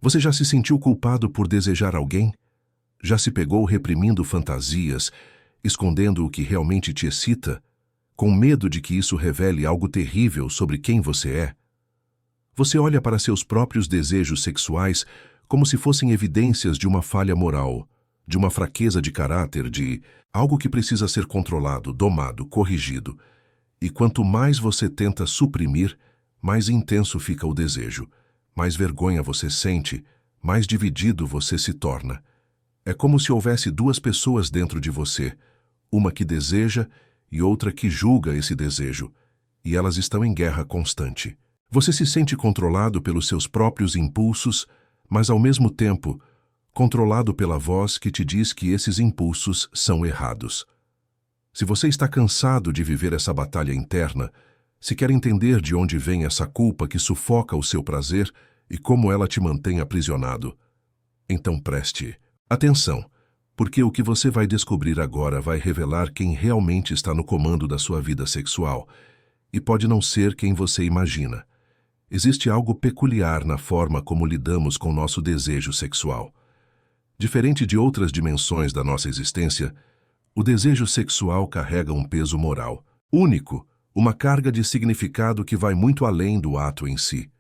Você já se sentiu culpado por desejar alguém? Já se pegou reprimindo fantasias, escondendo o que realmente te excita, com medo de que isso revele algo terrível sobre quem você é? Você olha para seus próprios desejos sexuais como se fossem evidências de uma falha moral, de uma fraqueza de caráter, de algo que precisa ser controlado, domado, corrigido. E quanto mais você tenta suprimir, mais intenso fica o desejo, mais vergonha você sente, mais dividido você se torna. É como se houvesse duas pessoas dentro de você, uma que deseja e outra que julga esse desejo, e elas estão em guerra constante. Você se sente controlado pelos seus próprios impulsos, mas ao mesmo tempo, controlado pela voz que te diz que esses impulsos são errados. Se você está cansado de viver essa batalha interna, se quer entender de onde vem essa culpa que sufoca o seu prazer e como ela te mantém aprisionado, então preste atenção, porque o que você vai descobrir agora vai revelar quem realmente está no comando da sua vida sexual, e pode não ser quem você imagina. Existe algo peculiar na forma como lidamos com nosso desejo sexual. Diferente de outras dimensões da nossa existência, o desejo sexual carrega um peso moral único, uma carga de significado que vai muito além do ato em si.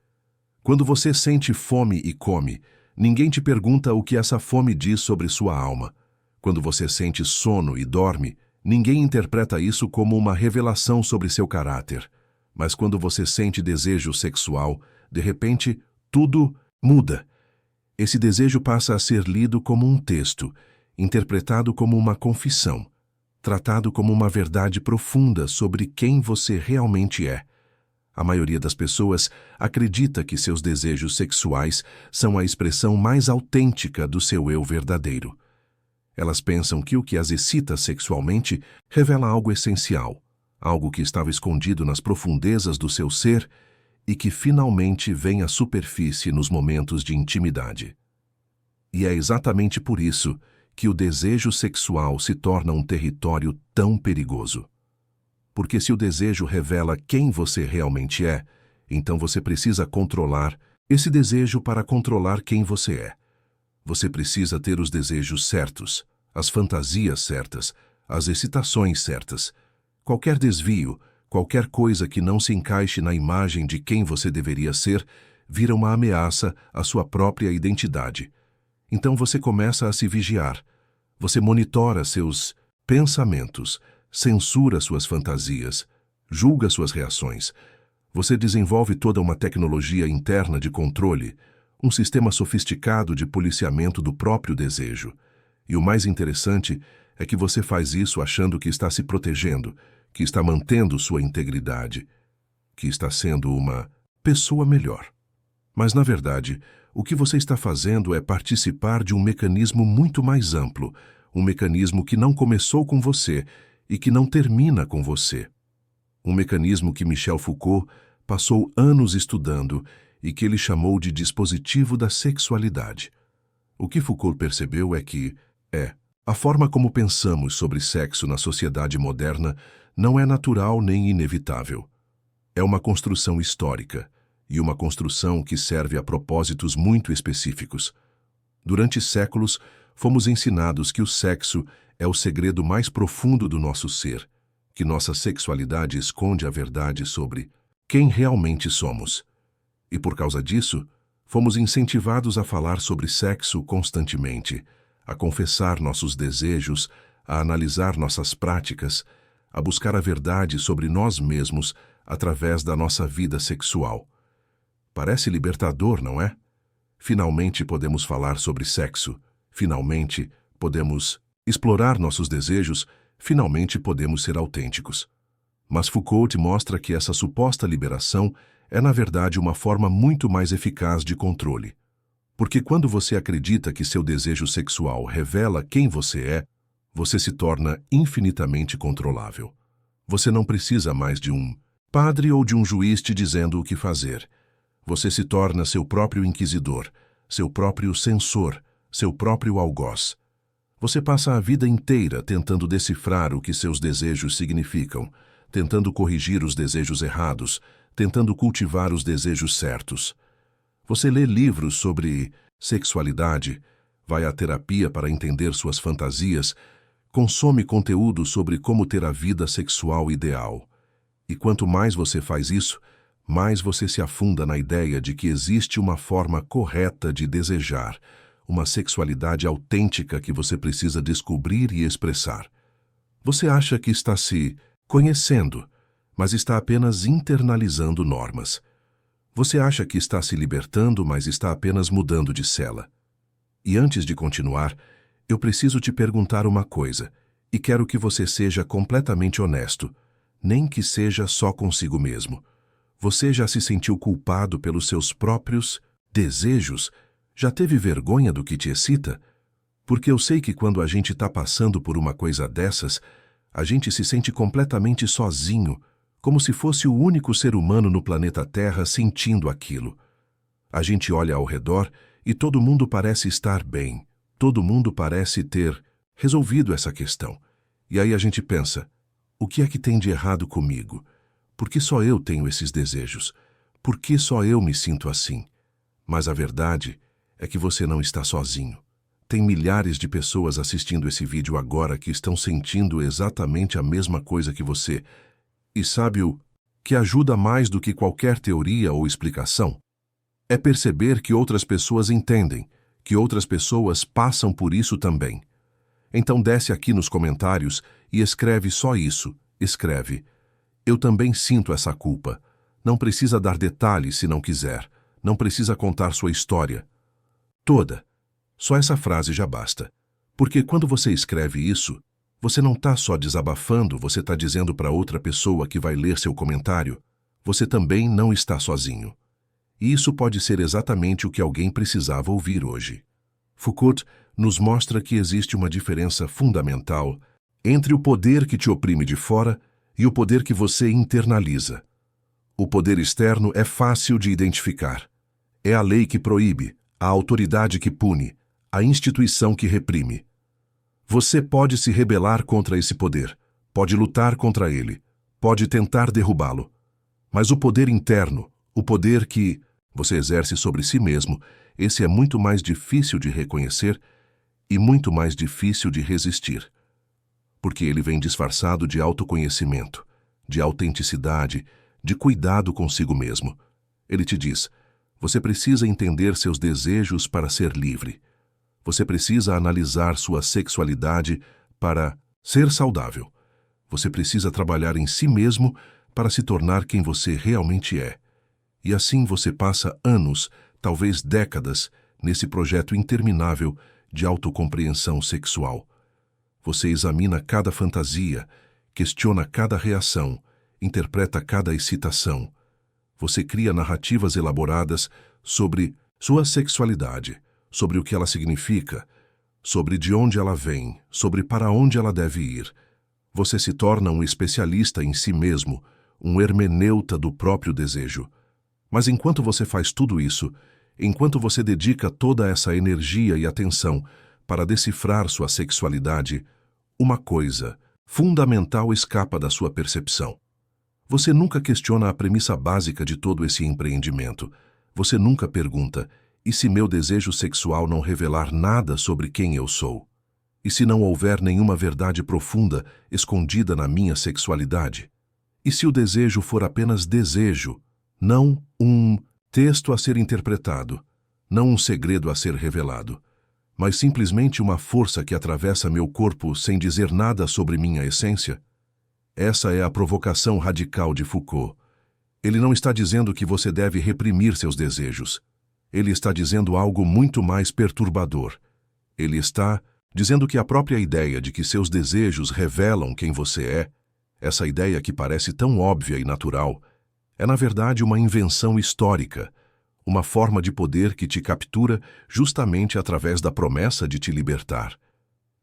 Quando você sente fome e come, ninguém te pergunta o que essa fome diz sobre sua alma. Quando você sente sono e dorme, ninguém interpreta isso como uma revelação sobre seu caráter. Mas quando você sente desejo sexual, de repente, tudo muda. Esse desejo passa a ser lido como um texto, interpretado como uma confissão, tratado como uma verdade profunda sobre quem você realmente é. A maioria das pessoas acredita que seus desejos sexuais são a expressão mais autêntica do seu eu verdadeiro. Elas pensam que o que as excita sexualmente revela algo essencial, algo que estava escondido nas profundezas do seu ser e que finalmente vem à superfície nos momentos de intimidade. E é exatamente por isso que o desejo sexual se torna um território tão perigoso. Porque se o desejo revela quem você realmente é, então você precisa controlar esse desejo para controlar quem você é. Você precisa ter os desejos certos, as fantasias certas, as excitações certas. Qualquer desvio, qualquer coisa que não se encaixe na imagem de quem você deveria ser, vira uma ameaça à sua própria identidade. Então você começa a se vigiar. Você monitora seus pensamentos, censura suas fantasias, julga suas reações. Você desenvolve toda uma tecnologia interna de controle, um sistema sofisticado de policiamento do próprio desejo. E o mais interessante é que você faz isso achando que está se protegendo, que está mantendo sua integridade, que está sendo uma pessoa melhor. Mas, na verdade, o que você está fazendo é participar de um mecanismo muito mais amplo, um mecanismo que não começou com você e que não termina com você. Um mecanismo que Michel Foucault passou anos estudando e que ele chamou de dispositivo da sexualidade. O que Foucault percebeu é que a forma como pensamos sobre sexo na sociedade moderna não é natural nem inevitável. É uma construção histórica, e uma construção que serve a propósitos muito específicos. Durante séculos, fomos ensinados que o sexo é o segredo mais profundo do nosso ser, que nossa sexualidade esconde a verdade sobre quem realmente somos. E por causa disso, fomos incentivados a falar sobre sexo constantemente, a confessar nossos desejos, a analisar nossas práticas, a buscar a verdade sobre nós mesmos através da nossa vida sexual. Parece libertador, não é? Finalmente podemos falar sobre sexo, finalmente podemos explorar nossos desejos, finalmente podemos ser autênticos. Mas Foucault mostra que essa suposta liberação é, na verdade, uma forma muito mais eficaz de controle. Porque quando você acredita que seu desejo sexual revela quem você é, você se torna infinitamente controlável. Você não precisa mais de um padre ou de um juiz te dizendo o que fazer. Você se torna seu próprio inquisidor, seu próprio censor, seu próprio algoz. Você passa a vida inteira tentando decifrar o que seus desejos significam, tentando corrigir os desejos errados, tentando cultivar os desejos certos. Você lê livros sobre sexualidade, vai à terapia para entender suas fantasias, consome conteúdo sobre como ter a vida sexual ideal. E quanto mais você faz isso, mais você se afunda na ideia de que existe uma forma correta de desejar, uma sexualidade autêntica que você precisa descobrir e expressar. Você acha que está se conhecendo, mas está apenas internalizando normas. Você acha que está se libertando, mas está apenas mudando de cela. E antes de continuar, eu preciso te perguntar uma coisa, e quero que você seja completamente honesto, nem que seja só consigo mesmo. Você já se sentiu culpado pelos seus próprios desejos? Já teve vergonha do que te excita? Porque eu sei que quando a gente está passando por uma coisa dessas, a gente se sente completamente sozinho, como se fosse o único ser humano no planeta Terra sentindo aquilo. A gente olha ao redor e todo mundo parece estar bem, todo mundo parece ter resolvido essa questão. E aí a gente pensa, o que é que tem de errado comigo? Por que só eu tenho esses desejos? Por que só eu me sinto assim? Mas a verdade é que você não está sozinho. Tem milhares de pessoas assistindo esse vídeo agora que estão sentindo exatamente a mesma coisa que você. E sabe o que ajuda mais do que qualquer teoria ou explicação? É perceber que outras pessoas entendem, que outras pessoas passam por isso também. Então desce aqui nos comentários e escreve só isso. Escreve: eu também sinto essa culpa. Não precisa dar detalhes se não quiser. Não precisa contar sua história toda. Só essa frase já basta. Porque quando você escreve isso, você não está só desabafando, você está dizendo para outra pessoa que vai ler seu comentário, você também não está sozinho. E isso pode ser exatamente o que alguém precisava ouvir hoje. Foucault nos mostra que existe uma diferença fundamental entre o poder que te oprime de fora e o poder que você internaliza. O poder externo é fácil de identificar. É a lei que proíbe, a autoridade que pune, a instituição que reprime. Você pode se rebelar contra esse poder, pode lutar contra ele, pode tentar derrubá-lo. Mas o poder interno, o poder que você exerce sobre si mesmo, esse é muito mais difícil de reconhecer e muito mais difícil de resistir. Porque ele vem disfarçado de autoconhecimento, de autenticidade, de cuidado consigo mesmo. Ele te diz: você precisa entender seus desejos para ser livre. Você precisa analisar sua sexualidade para ser saudável. Você precisa trabalhar em si mesmo para se tornar quem você realmente é. E assim você passa anos, talvez décadas, nesse projeto interminável de autocompreensão sexual. Você examina cada fantasia, questiona cada reação, interpreta cada excitação. Você cria narrativas elaboradas sobre sua sexualidade, sobre o que ela significa, sobre de onde ela vem, sobre para onde ela deve ir. Você se torna um especialista em si mesmo, um hermeneuta do próprio desejo. Mas enquanto você faz tudo isso, enquanto você dedica toda essa energia e atenção para decifrar sua sexualidade, uma coisa fundamental escapa da sua percepção. Você nunca questiona a premissa básica de todo esse empreendimento. Você nunca pergunta: e se meu desejo sexual não revelar nada sobre quem eu sou? E se não houver nenhuma verdade profunda escondida na minha sexualidade? E se o desejo for apenas desejo, não um texto a ser interpretado, não um segredo a ser revelado, mas simplesmente uma força que atravessa meu corpo sem dizer nada sobre minha essência? Essa é a provocação radical de Foucault. Ele não está dizendo que você deve reprimir seus desejos. Ele está dizendo algo muito mais perturbador. Ele está dizendo que a própria ideia de que seus desejos revelam quem você é, essa ideia que parece tão óbvia e natural, é na verdade uma invenção histórica, uma forma de poder que te captura justamente através da promessa de te libertar.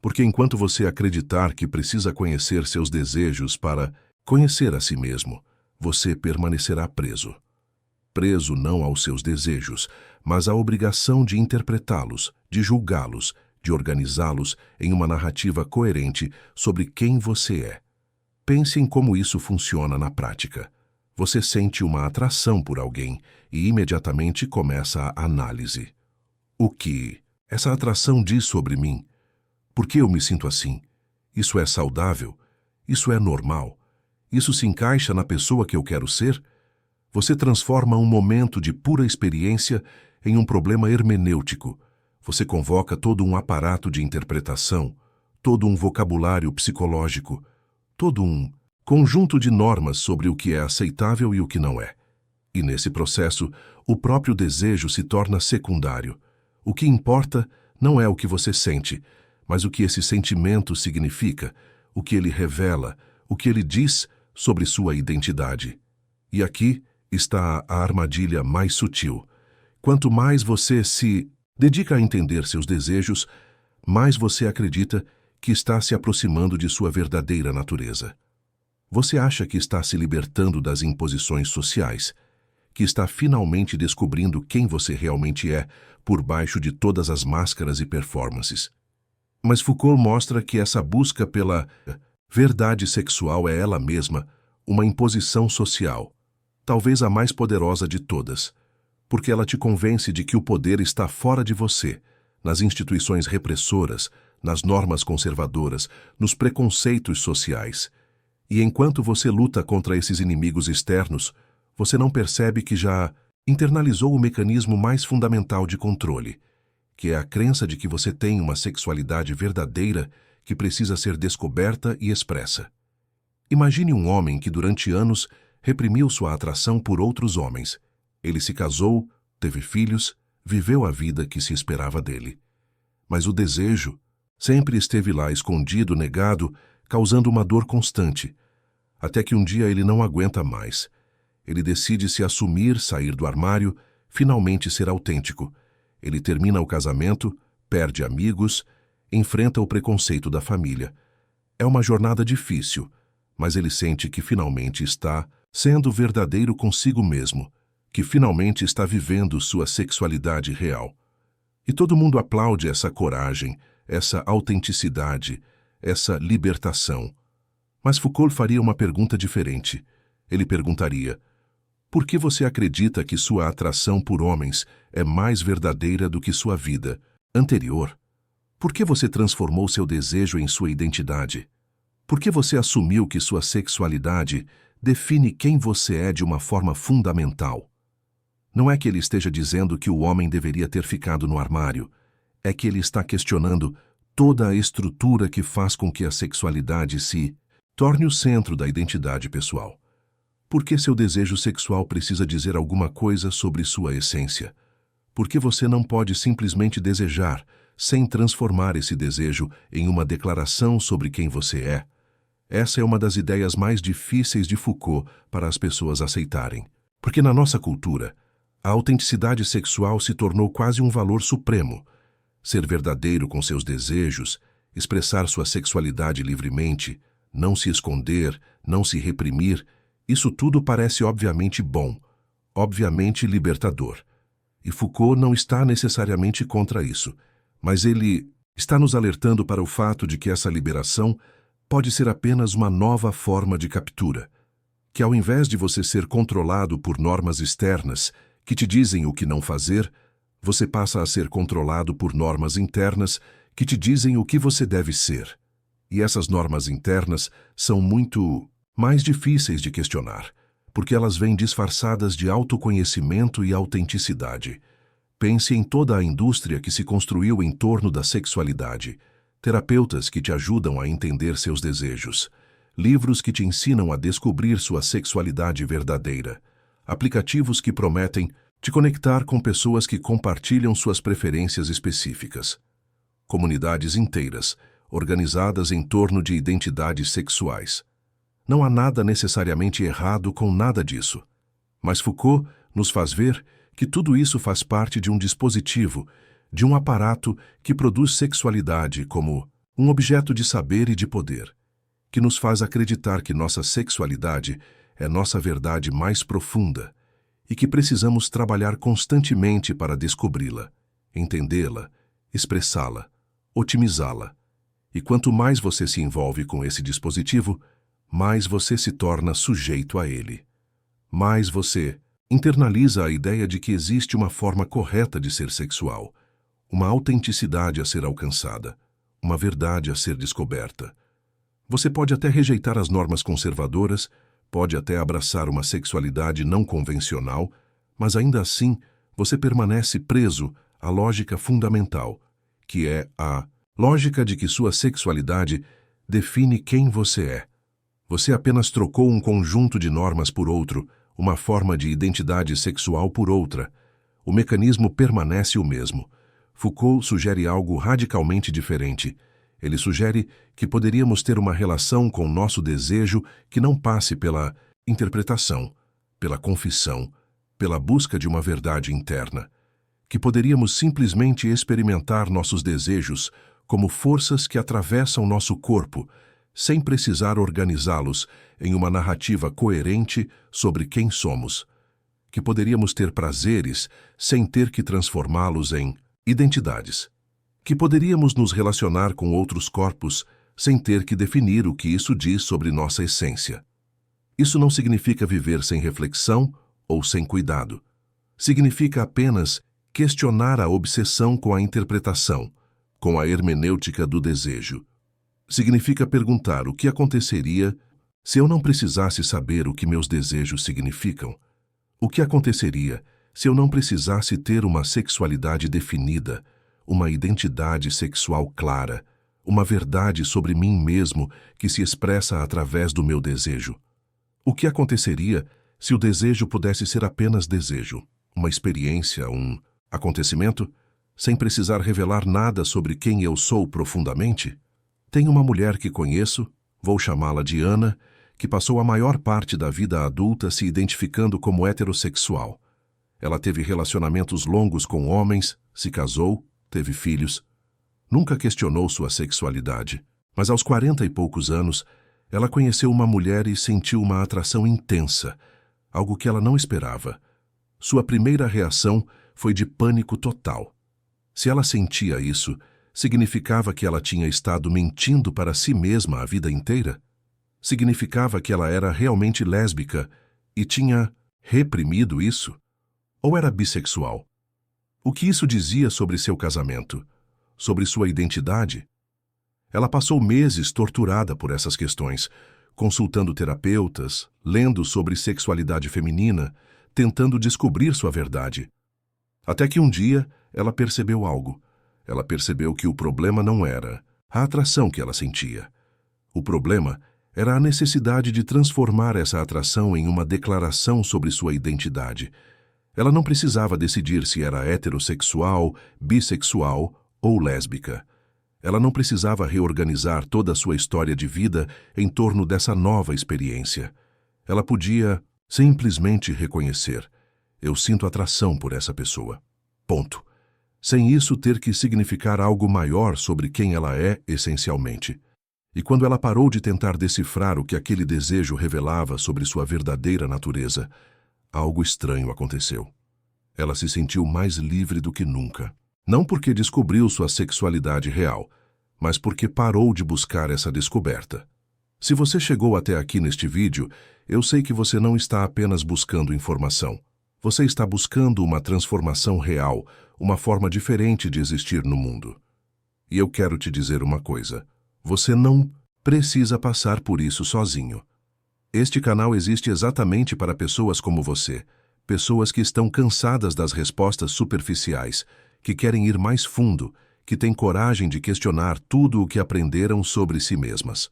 Porque enquanto você acreditar que precisa conhecer seus desejos para conhecer a si mesmo, você permanecerá preso. Preso não aos seus desejos, mas à obrigação de interpretá-los, de julgá-los, de organizá-los em uma narrativa coerente sobre quem você é. Pense em como isso funciona na prática. Você sente uma atração por alguém e imediatamente começa a análise. O que essa atração diz sobre mim? Por que eu me sinto assim? Isso é saudável? Isso é normal? Isso se encaixa na pessoa que eu quero ser? Você transforma um momento de pura experiência em um problema hermenêutico. Você convoca todo um aparato de interpretação, todo um vocabulário psicológico, todo um conjunto de normas sobre o que é aceitável e o que não é. E nesse processo, o próprio desejo se torna secundário. O que importa não é o que você sente, mas o que esse sentimento significa, o que ele revela, o que ele diz sobre sua identidade. E aqui está a armadilha mais sutil. Quanto mais você se dedica a entender seus desejos, mais você acredita que está se aproximando de sua verdadeira natureza. Você acha que está se libertando das imposições sociais, que está finalmente descobrindo quem você realmente é por baixo de todas as máscaras e performances. Mas Foucault mostra que essa busca pela verdade sexual é ela mesma uma imposição social, talvez a mais poderosa de todas, porque ela te convence de que o poder está fora de você, nas instituições repressoras, nas normas conservadoras, nos preconceitos sociais. E enquanto você luta contra esses inimigos externos, você não percebe que já internalizou o mecanismo mais fundamental de controle, que é a crença de que você tem uma sexualidade verdadeira que precisa ser descoberta e expressa. Imagine um homem que durante anos reprimiu sua atração por outros homens. Ele se casou, teve filhos, viveu a vida que se esperava dele. Mas o desejo sempre esteve lá escondido, negado, causando uma dor constante, até que um dia ele não aguenta mais. Ele decide se assumir, sair do armário, finalmente ser autêntico. Ele termina o casamento, perde amigos, enfrenta o preconceito da família. É uma jornada difícil, mas ele sente que finalmente está sendo verdadeiro consigo mesmo, que finalmente está vivendo sua sexualidade real. E todo mundo aplaude essa coragem, essa autenticidade, essa libertação. Mas Foucault faria uma pergunta diferente. Ele perguntaria: por que você acredita que sua atração por homens é mais verdadeira do que sua vida anterior? Por que você transformou seu desejo em sua identidade? Por que você assumiu que sua sexualidade define quem você é de uma forma fundamental? Não é que ele esteja dizendo que o homem deveria ter ficado no armário. É que ele está questionando toda a estrutura que faz com que a sexualidade se torne o centro da identidade pessoal. Por que seu desejo sexual precisa dizer alguma coisa sobre sua essência? Por que você não pode simplesmente desejar, sem transformar esse desejo em uma declaração sobre quem você é? Essa é uma das ideias mais difíceis de Foucault para as pessoas aceitarem. Porque na nossa cultura, a autenticidade sexual se tornou quase um valor supremo. Ser verdadeiro com seus desejos, expressar sua sexualidade livremente, não se esconder, não se reprimir, isso tudo parece obviamente bom, obviamente libertador. E Foucault não está necessariamente contra isso, mas ele está nos alertando para o fato de que essa liberação pode ser apenas uma nova forma de captura, que ao invés de você ser controlado por normas externas que te dizem o que não fazer, você passa a ser controlado por normas internas que te dizem o que você deve ser. E essas normas internas são muito mais difíceis de questionar, porque elas vêm disfarçadas de autoconhecimento e autenticidade. Pense em toda a indústria que se construiu em torno da sexualidade, terapeutas que te ajudam a entender seus desejos, livros que te ensinam a descobrir sua sexualidade verdadeira, aplicativos que prometem te conectar com pessoas que compartilham suas preferências específicas, comunidades inteiras, organizadas em torno de identidades sexuais. Não há nada necessariamente errado com nada disso. Mas Foucault nos faz ver que tudo isso faz parte de um dispositivo, de um aparato que produz sexualidade como um objeto de saber e de poder, que nos faz acreditar que nossa sexualidade é nossa verdade mais profunda e que precisamos trabalhar constantemente para descobri-la, entendê-la, expressá-la, otimizá-la. E quanto mais você se envolve com esse dispositivo, mais você se torna sujeito a ele. Mais você internaliza a ideia de que existe uma forma correta de ser sexual, uma autenticidade a ser alcançada, uma verdade a ser descoberta. Você pode até rejeitar as normas conservadoras, pode até abraçar uma sexualidade não convencional, mas ainda assim você permanece preso à lógica fundamental, que é a lógica de que sua sexualidade define quem você é. Você apenas trocou um conjunto de normas por outro, uma forma de identidade sexual por outra. O mecanismo permanece o mesmo. Foucault sugere algo radicalmente diferente. Ele sugere que poderíamos ter uma relação com nosso desejo que não passe pela interpretação, pela confissão, pela busca de uma verdade interna. Que poderíamos simplesmente experimentar nossos desejos como forças que atravessam nosso corpo, sem precisar organizá-los em uma narrativa coerente sobre quem somos. Que poderíamos ter prazeres sem ter que transformá-los em identidades. Que poderíamos nos relacionar com outros corpos sem ter que definir o que isso diz sobre nossa essência. Isso não significa viver sem reflexão ou sem cuidado. Significa apenas questionar a obsessão com a interpretação, com a hermenêutica do desejo. Significa perguntar o que aconteceria se eu não precisasse saber o que meus desejos significam. O que aconteceria se eu não precisasse ter uma sexualidade definida, uma identidade sexual clara, uma verdade sobre mim mesmo que se expressa através do meu desejo? O que aconteceria se o desejo pudesse ser apenas desejo, uma experiência, um acontecimento, sem precisar revelar nada sobre quem eu sou profundamente? Tem uma mulher que conheço, vou chamá-la de Ana, que passou a maior parte da vida adulta se identificando como heterossexual. Ela teve relacionamentos longos com homens, se casou, teve filhos. Nunca questionou sua sexualidade, mas aos 40 e poucos anos, ela conheceu uma mulher e sentiu uma atração intensa, algo que ela não esperava. Sua primeira reação foi de pânico total. Se ela sentia isso, significava que ela tinha estado mentindo para si mesma a vida inteira? Significava que ela era realmente lésbica e tinha reprimido isso? Ou era bissexual? O que isso dizia sobre seu casamento? Sobre sua identidade? Ela passou meses torturada por essas questões, consultando terapeutas, lendo sobre sexualidade feminina, tentando descobrir sua verdade. Até que um dia ela percebeu algo. Ela percebeu que o problema não era a atração que ela sentia. O problema era a necessidade de transformar essa atração em uma declaração sobre sua identidade. Ela não precisava decidir se era heterossexual, bissexual ou lésbica. Ela não precisava reorganizar toda a sua história de vida em torno dessa nova experiência. Ela podia simplesmente reconhecer: eu sinto atração por essa pessoa. Ponto. Sem isso ter que significar algo maior sobre quem ela é essencialmente. E quando ela parou de tentar decifrar o que aquele desejo revelava sobre sua verdadeira natureza, algo estranho aconteceu. Ela se sentiu mais livre do que nunca. Não porque descobriu sua sexualidade real, mas porque parou de buscar essa descoberta. Se você chegou até aqui neste vídeo, eu sei que você não está apenas buscando informação. Você está buscando uma transformação real, uma forma diferente de existir no mundo. E eu quero te dizer uma coisa: você não precisa passar por isso sozinho. Este canal existe exatamente para pessoas como você, pessoas que estão cansadas das respostas superficiais, que querem ir mais fundo, que têm coragem de questionar tudo o que aprenderam sobre si mesmas.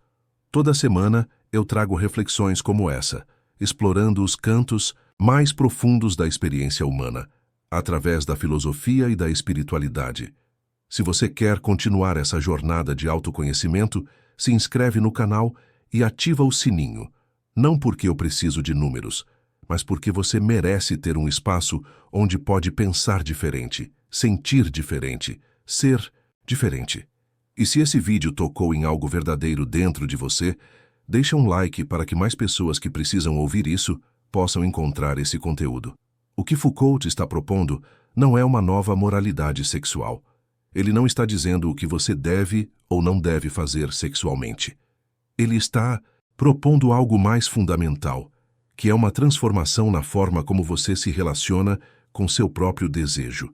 Toda semana eu trago reflexões como essa, explorando os cantos mais profundos da experiência humana, através da filosofia e da espiritualidade. Se você quer continuar essa jornada de autoconhecimento, se inscreve no canal e ativa o sininho, não porque eu preciso de números, mas porque você merece ter um espaço onde pode pensar diferente, sentir diferente, ser diferente. E se esse vídeo tocou em algo verdadeiro dentro de você, deixa um like para que mais pessoas que precisam ouvir isso possam encontrar esse conteúdo. O que Foucault está propondo não é uma nova moralidade sexual. Ele não está dizendo o que você deve ou não deve fazer sexualmente. Ele está propondo algo mais fundamental, que é uma transformação na forma como você se relaciona com seu próprio desejo.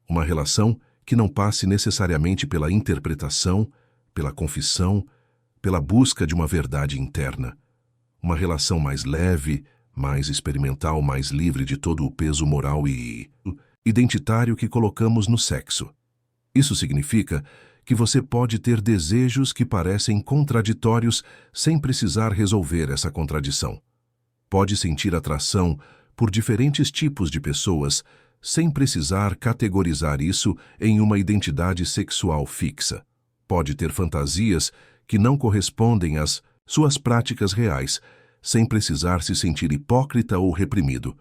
Uma relação que não passe necessariamente pela interpretação, pela confissão, pela busca de uma verdade interna. Uma relação mais leve, mais experimental, mais livre de todo o peso moral e identitário que colocamos no sexo. Isso significa que você pode ter desejos que parecem contraditórios sem precisar resolver essa contradição. Pode sentir atração por diferentes tipos de pessoas sem precisar categorizar isso em uma identidade sexual fixa. Pode ter fantasias que não correspondem às suas práticas reais, sem precisar se sentir hipócrita ou reprimido.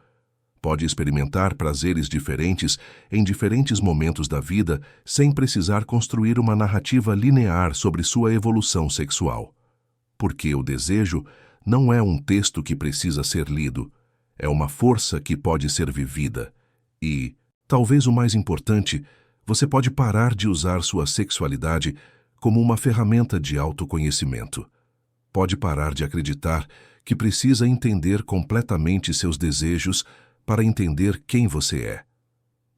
Pode experimentar prazeres diferentes em diferentes momentos da vida sem precisar construir uma narrativa linear sobre sua evolução sexual. Porque o desejo não é um texto que precisa ser lido, é uma força que pode ser vivida. E, talvez o mais importante, você pode parar de usar sua sexualidade como uma ferramenta de autoconhecimento. Pode parar de acreditar que precisa entender completamente seus desejos para entender quem você é.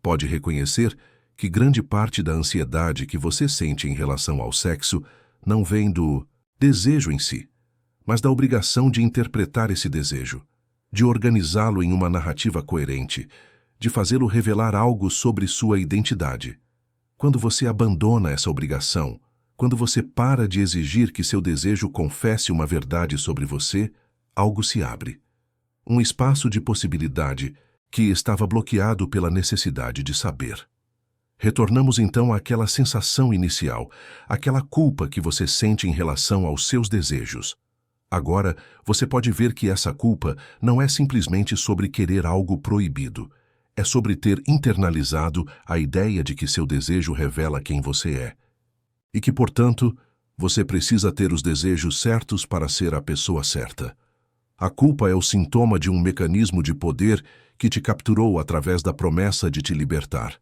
Pode reconhecer que grande parte da ansiedade que você sente em relação ao sexo não vem do desejo em si, mas da obrigação de interpretar esse desejo, de organizá-lo em uma narrativa coerente, de fazê-lo revelar algo sobre sua identidade. Quando você abandona essa obrigação, quando você para de exigir que seu desejo confesse uma verdade sobre você, algo se abre. Um espaço de possibilidade que estava bloqueado pela necessidade de saber. Retornamos então àquela sensação inicial, àquela culpa que você sente em relação aos seus desejos. Agora, você pode ver que essa culpa não é simplesmente sobre querer algo proibido. É sobre ter internalizado a ideia de que seu desejo revela quem você é. E que, portanto, você precisa ter os desejos certos para ser a pessoa certa. A culpa é o sintoma de um mecanismo de poder que te capturou através da promessa de te libertar.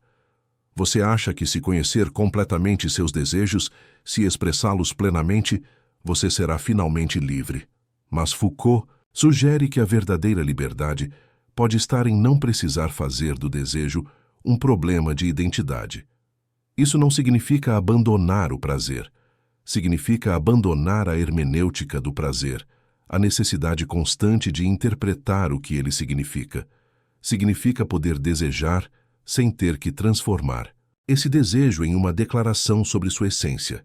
Você acha que se conhecer completamente seus desejos, se expressá-los plenamente, você será finalmente livre. Mas Foucault sugere que a verdadeira liberdade pode estar em não precisar fazer do desejo um problema de identidade. Isso não significa abandonar o prazer. Significa abandonar a hermenêutica do prazer, a necessidade constante de interpretar o que ele significa. Significa poder desejar sem ter que transformar esse desejo em uma declaração sobre sua essência.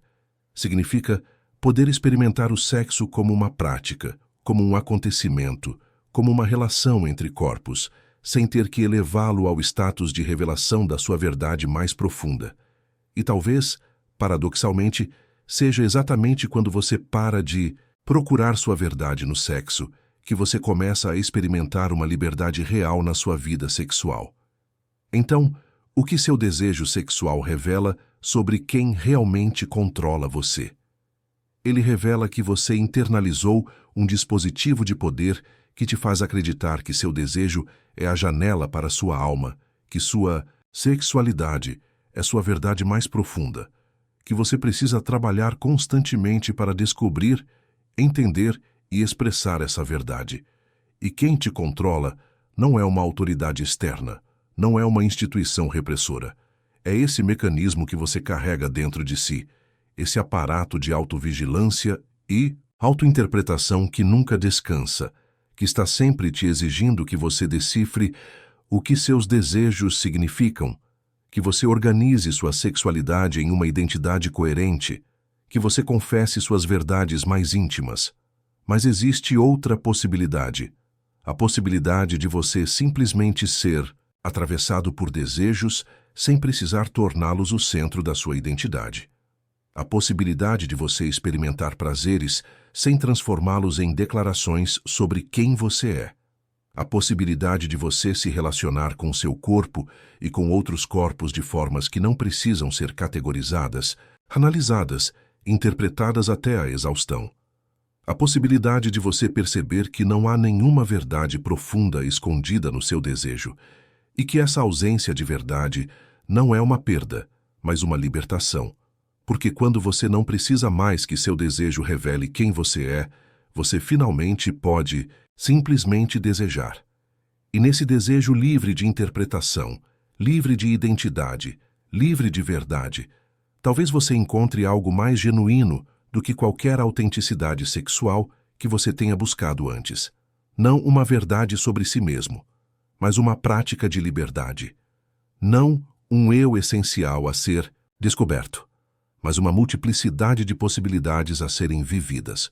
Significa poder experimentar o sexo como uma prática, como um acontecimento, como uma relação entre corpos, sem ter que elevá-lo ao status de revelação da sua verdade mais profunda. E talvez, paradoxalmente, seja exatamente quando você para de procurar sua verdade no sexo que você começa a experimentar uma liberdade real na sua vida sexual. Então, o que seu desejo sexual revela sobre quem realmente controla você? Ele revela que você internalizou um dispositivo de poder que te faz acreditar que seu desejo é a janela para sua alma, que sua sexualidade é sua verdade mais profunda, que você precisa trabalhar constantemente para descobrir, entender e expressar essa verdade. E quem te controla não é uma autoridade externa, não é uma instituição repressora. É esse mecanismo que você carrega dentro de si, esse aparato de autovigilância e autointerpretação que nunca descansa, que está sempre te exigindo que você decifre o que seus desejos significam, que você organize sua sexualidade em uma identidade coerente, que você confesse suas verdades mais íntimas. Mas existe outra possibilidade, a possibilidade de você simplesmente ser atravessado por desejos sem precisar torná-los o centro da sua identidade. A possibilidade de você experimentar prazeres sem transformá-los em declarações sobre quem você é. A possibilidade de você se relacionar com seu corpo e com outros corpos de formas que não precisam ser categorizadas, analisadas, interpretadas até a exaustão. A possibilidade de você perceber que não há nenhuma verdade profunda escondida no seu desejo e que essa ausência de verdade não é uma perda, mas uma libertação. Porque quando você não precisa mais que seu desejo revele quem você é, você finalmente pode simplesmente desejar. E nesse desejo livre de interpretação, livre de identidade, livre de verdade, talvez você encontre algo mais genuíno do que qualquer autenticidade sexual que você tenha buscado antes. Não uma verdade sobre si mesmo, mas uma prática de liberdade. Não um eu essencial a ser descoberto, mas uma multiplicidade de possibilidades a serem vividas.